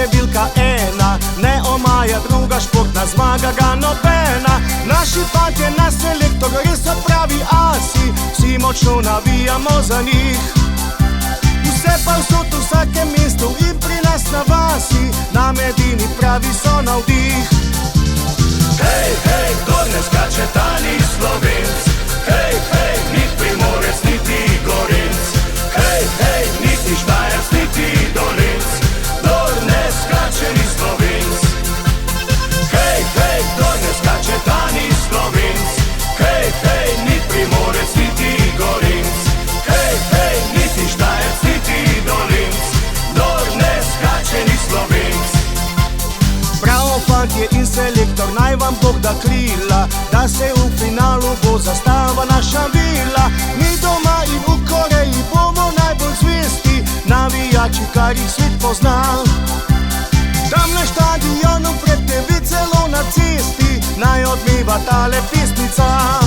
številka ena, ne omaja druga športna zmaga ga nobena. Naši fantje na selektor res so pravi asi, vsi močno navijamo za njih. Vse pa vsod v vsakem mestu in pri nas na vasi, na Medini pravi so navdih. Hej, hej, kdor ne skače, ta ni Slovenc. Hej, hej, ni Primorec, niti Gorenc. Hej, hej, niti Štajerc, niti Dolenc. Kdor ne skače, ni Slovenc. Hej, hej, kdor ne skače, ta ni Slovenc. Hej, hej, ni Primorec, niti Gorenc. Hej, hej, niti Štajerc, niti Dolenc. Kdor ne skače, ni Slovenc. Bravo fantje in selektor, naj vam Bog da krila, da se v finalu bo zastava naša vila. Mi doma in v Koreji bomo najbolj zvesti, navijači, kar jih svet pozna. Tam na štadionu pred TV, celo na cesti, naj odmeva tale pesmica.